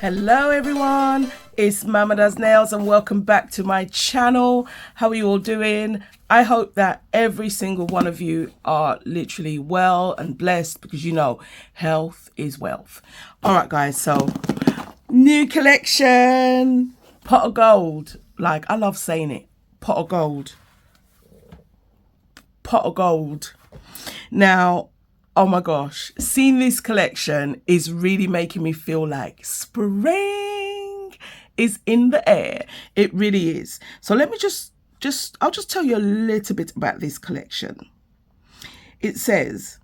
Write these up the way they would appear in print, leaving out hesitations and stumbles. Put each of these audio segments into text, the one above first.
Hello everyone, it's Mama Does Nails and welcome back to my channel. How are you all doing? I hope that every single one of you are literally well and blessed because you know health is wealth. Alright guys, so new collection, pot of gold. Like, I love saying it, pot of gold. Pot of gold. Now, oh my gosh, seeing this collection is really making me feel like spring is in the air. It really is. So let me I'll just tell you a little bit about this collection. It says,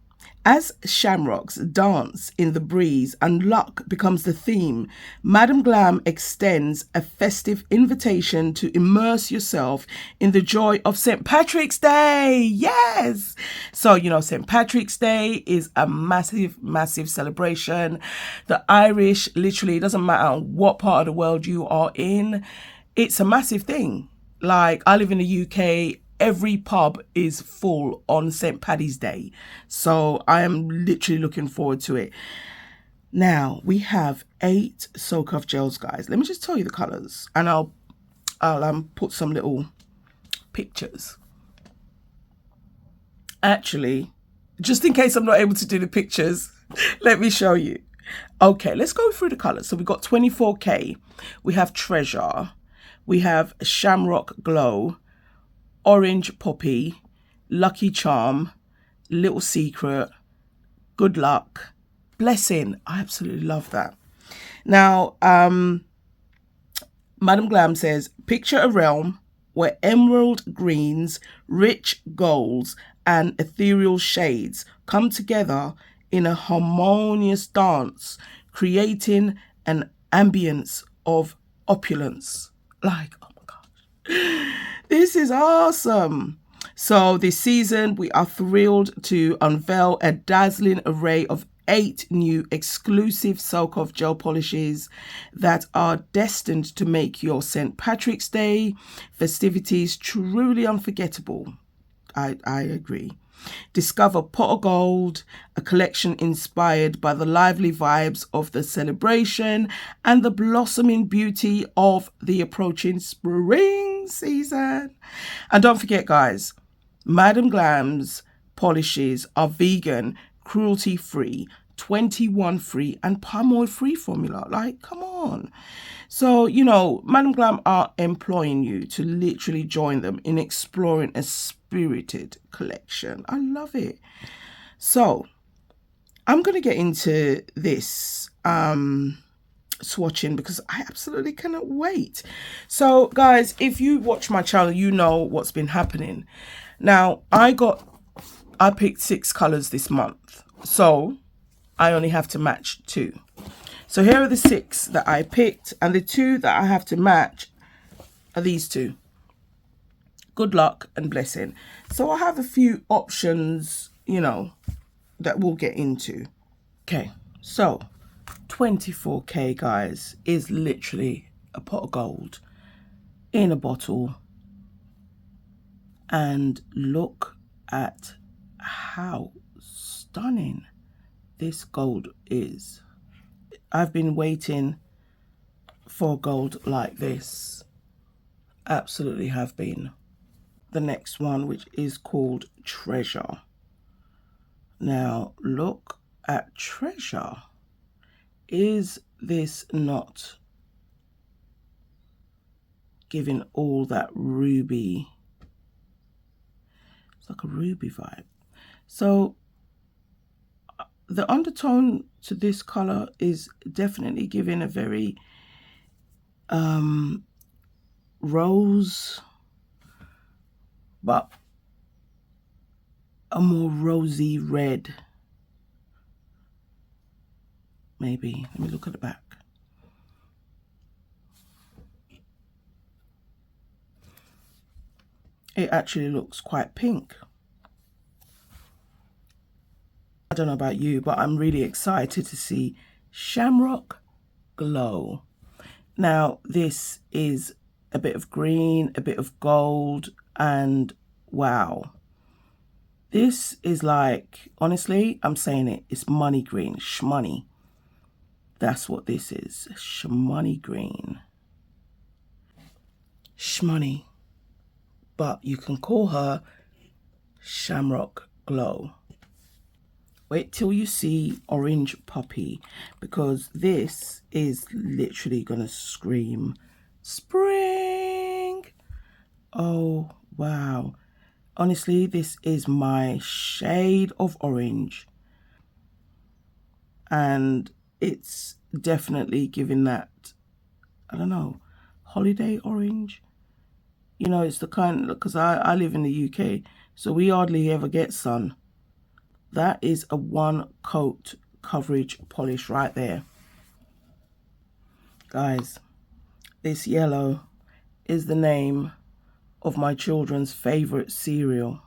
as shamrocks dance in the breeze and luck becomes the theme, Madam Glam extends a festive invitation to immerse yourself in the joy of St. Patrick's Day. Yes! So, you know, St. Patrick's Day is a massive, massive celebration. The Irish, literally, it doesn't matter what part of the world you are in, it's a massive thing. Like, I live in the UK. Every pub is full on St. Paddy's Day. So I am literally looking forward to it. Now, we have 8 Soak Off gels, guys. Let me just tell you the colours. And I'll put some little pictures. Actually, just in case I'm not able to do the pictures, let me show you. Okay, let's go through the colours. So we've got 24K. We have Treasure. We have Shamrock Glow. Orange Poppy, Lucky Charm, Little Secret, Good Luck, Blessing. I absolutely love that. Now, Madam Glam says, picture a realm where emerald greens, rich golds, and ethereal shades come together in a harmonious dance, creating an ambience of opulence. Like, oh my gosh. This is awesome. So this season, we are thrilled to unveil a dazzling array of 8 new exclusive Soak Off gel polishes that are destined to make your St. Patrick's Day festivities truly unforgettable. I agree. Discover Pot of Gold, a collection inspired by the lively vibes of the celebration and the blossoming beauty of the approaching spring season. And don't forget, guys, Madam Glam's polishes are vegan, cruelty-free, 21-free and palm oil-free formula. Like, come on. So, you know, Madam Glam are employing you to literally join them in exploring a spirited collection. I love it. So, I'm going to get into this swatching because I absolutely cannot wait. So, guys, if you watch my channel, you know what's been happening. Now, I picked 6 colors this month. So, I only have to match 2. So here are the 6 that I picked, and the 2 that I have to match are these 2. Good Luck and Blessing. So I have a few options, you know, that we'll get into. Okay, so 24K, guys, is literally a pot of gold in a bottle. And look at how stunning this gold is. I've been waiting for gold like this. Absolutely have been. The next one, which is called Treasure. Now, look at Treasure. Is this not giving all that ruby? It's like a ruby vibe. So, the undertone to this color is definitely giving a very rose, but a more rosy red. Maybe. Let me look at the back. It actually looks quite pink. I don't know about you, but I'm really excited to see Shamrock Glow. Now, this is a bit of green, a bit of gold, and wow. This is like, honestly, I'm saying it, it's money green, shmoney. That's what this is. Shmoney green. Shmoney. But you can call her Shamrock Glow. Wait till you see Orange Poppy, because this is literally gonna scream spring. Oh wow, honestly, this is my shade of orange, and it's definitely giving that, I don't know, holiday orange. You know, it's the kind, because I live in the UK, so we hardly ever get sun. That is a one coat coverage polish right there. Guys, this yellow is the name of my children's favorite cereal.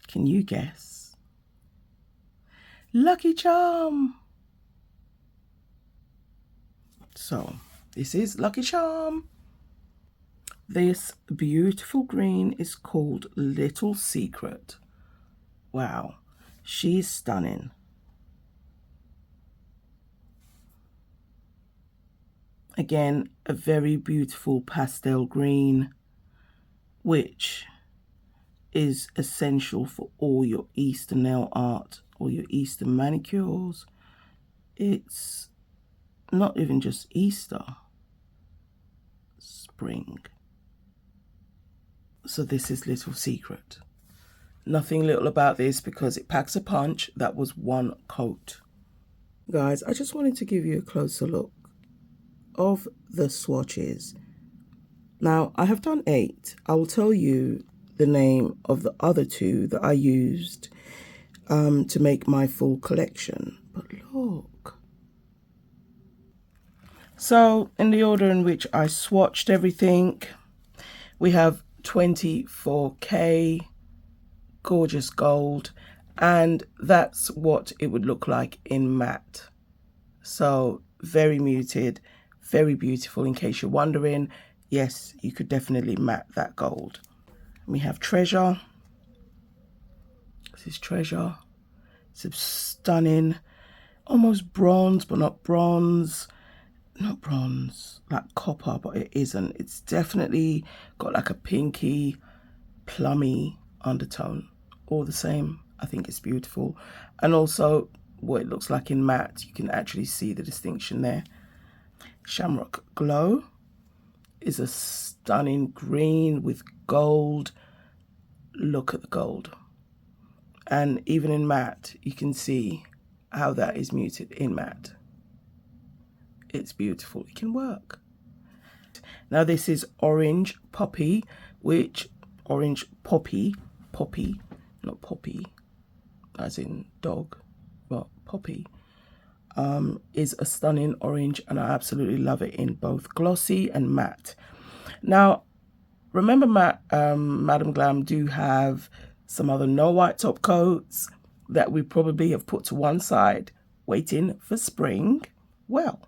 Can you guess? Lucky Charm. So this is Lucky Charm. This beautiful green is called Little Secret. Wow, she's stunning. Again, a very beautiful pastel green, which is essential for all your Easter nail art or your Easter manicures. It's not even just Easter, spring. So this is Little Secret. Nothing little about this because it packs a punch. That was one coat. Guys, I just wanted to give you a closer look of the swatches. Now, I have done 8. I will tell you the name of the other 2 that I used to make my full collection. But look. So, in the order in which I swatched everything, we have 24K, gorgeous gold, and that's what it would look like in matte. So very muted, very beautiful. In case you're wondering, yes, you could definitely matte that gold. We have Treasure. This is Treasure. It's a stunning, almost bronze, but not bronze. Not bronze, like copper, but it isn't. It's definitely got like a pinky, plummy undertone. All the same, I think it's beautiful. And also what it looks like in matte, you can actually see the distinction there. Shamrock Glow is a stunning green with gold. Look at the gold. And even in matte, you can see how that is muted in matte. It's beautiful. It can work. Now this is Orange Poppy, which Orange Poppy, not Poppy, as in dog, but Poppy, is a stunning orange, and I absolutely love it in both glossy and matte. Now, remember Madam Glam do have some other no white top coats that we probably have put to one side, waiting for spring. Well,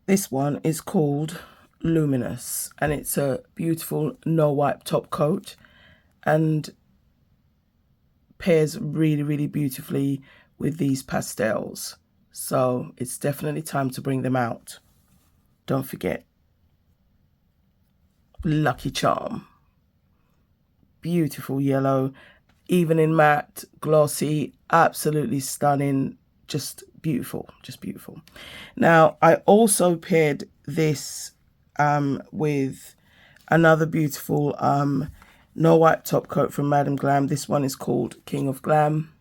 this one is called Luminous, and it's a beautiful no wipe top coat and pairs really, really beautifully with these pastels. So it's definitely time to bring them out. Don't forget, Lucky Charm. Beautiful yellow, even in matte, glossy, absolutely stunning, just beautiful, just beautiful. Now, I also paired this with another beautiful no wipe top coat from Madam Glam. This one is called King of Glam.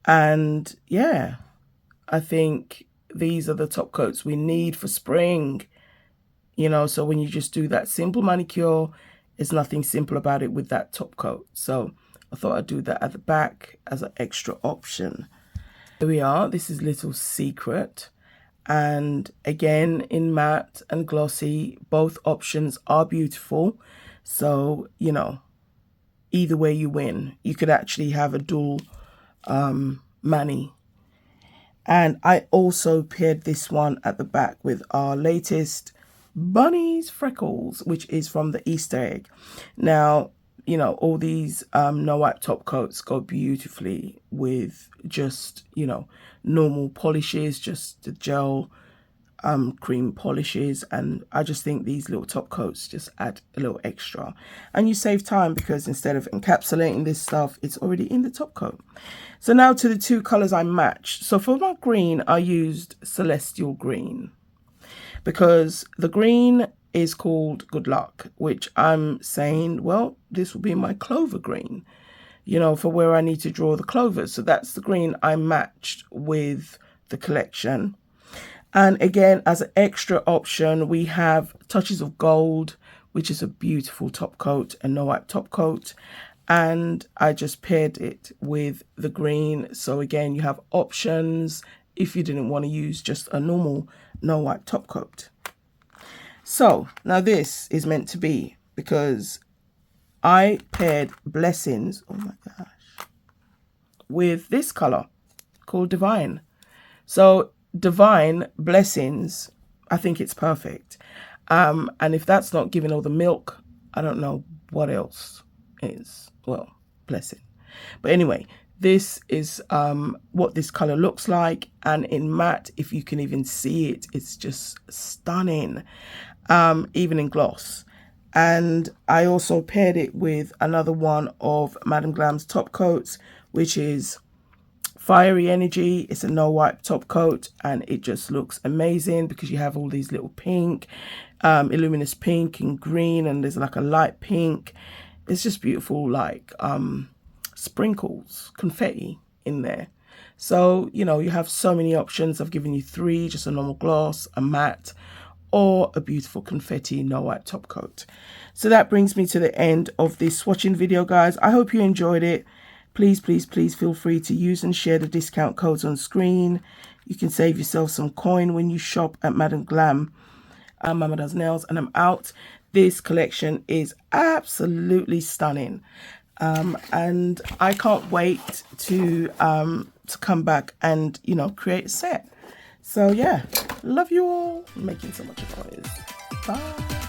And yeah, I think these are the top coats we need for spring. You know, so when you just do that simple manicure, there's nothing simple about it with that top coat. So I thought I'd do that at the back as an extra option. Here we are. This is Little Secret. And again, in matte and glossy, both options are beautiful. So, you know, either way you win. You could actually have a dual mani. And I also paired this one at the back with our latest Bunny's Freckles, which is from the Easter egg. Now, you know, all these no wipe top coats go beautifully with just, you know, normal polishes, just the gel cream polishes, and I just think these little top coats just add a little extra, and you save time because instead of encapsulating this stuff, it's already in the top coat. So now to the two colors I matched. So for my green, I used Celestial Green because the green is called Good Luck, which I'm saying, well, this will be my clover green, you know, for where I need to draw the clovers. So that's the green I matched with the collection. And again, as an extra option, we have Touches of Gold, which is a beautiful top coat, a no wipe top coat. And I just paired it with the green. So again, you have options if you didn't want to use just a normal no wipe top coat. So now this is meant to be, because I paired Blessings, oh my gosh, with this color called Divine. So Divine Blessings, I think it's perfect. And if that's not giving all the milk, I don't know what else is. Well, blessing. But anyway, this is what this color looks like. And in matte, if you can even see it, it's just stunning, even in gloss. And I also paired it with another one of Madam Glam's top coats, which is Fiery Energy. It's a no wipe top coat, and it just looks amazing because you have all these little pink, luminous pink and green, and there's like a light pink. It's just beautiful, like sprinkles, confetti in there. So, you know, you have so many options. I've given you three: just a normal gloss, a matte, or a beautiful confetti no wipe top coat. So that brings me to the end of this swatching video, guys. I hope you enjoyed it. Please, please, please feel free to use and share the discount codes on screen. You can save yourself some coin when you shop at Madam Glam. Mama Does Nails, and I'm out. This collection is absolutely stunning. And I can't wait to come back and, you know, create a set. So yeah, love you all. I'm making so much noise. Bye.